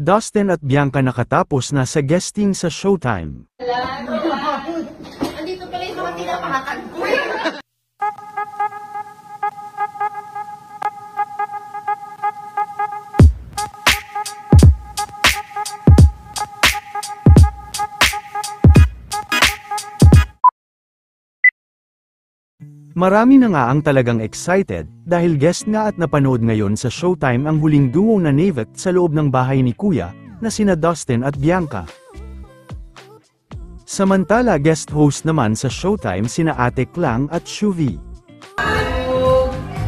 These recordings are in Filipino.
Dustin at Bianca nakatapos na sa guesting sa Showtime. Andito pala yung mga tinapahatan ko eh. Marami na nga ang talagang excited, dahil guest nga at napanood ngayon sa Showtime ang huling duo na Navet sa loob ng bahay ni Kuya, na sina Dustin at Bianca. Samantala guest host naman sa Showtime sina Ate Klang at Shuvi.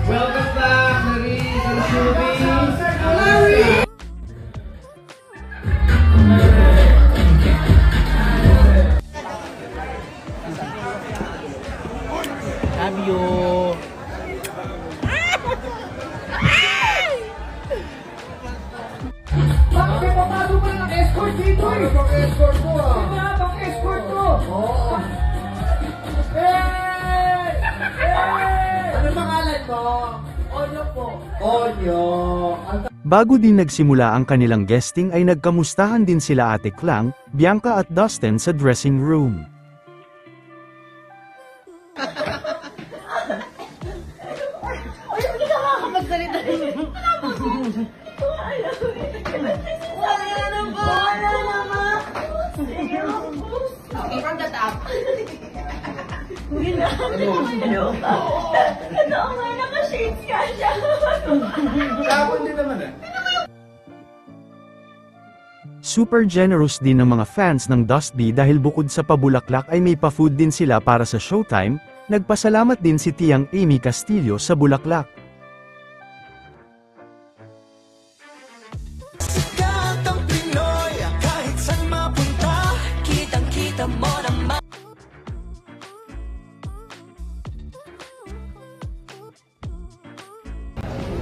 Welcome back, Marie and Shuvi! Love you! Bakit may papasok pa ng escort dito eh? Ano bang escort ko ah? Ano bang escort ko? Oh! Hey! Hey! Ano pangalan mo? Onyo po. Onyo. Bago din nagsimula ang kanilang guesting ay nagkamustahan din sila Ate Klang, Bianca at Dustin sa dressing room. Ay, hindi ka makakapagsalita rin. Wala naman. Okay, from the top. Ano ba? Ano nga, naka-shades ka siya. Sabon din naman eh. Super generous din ng mga fans ng Dust B dahil bukod sa pabulaklak ay may pa-food din sila para sa Showtime. Nagpasalamat din si Tiyang Amy Castillo sa bulaklak.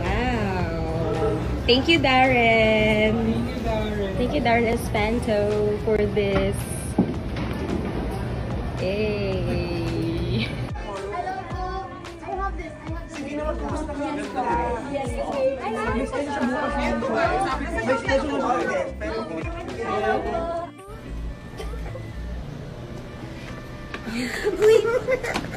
Wow. Thank you, Darren. Thank you, Darren Espanto, for this. Yay. Wait.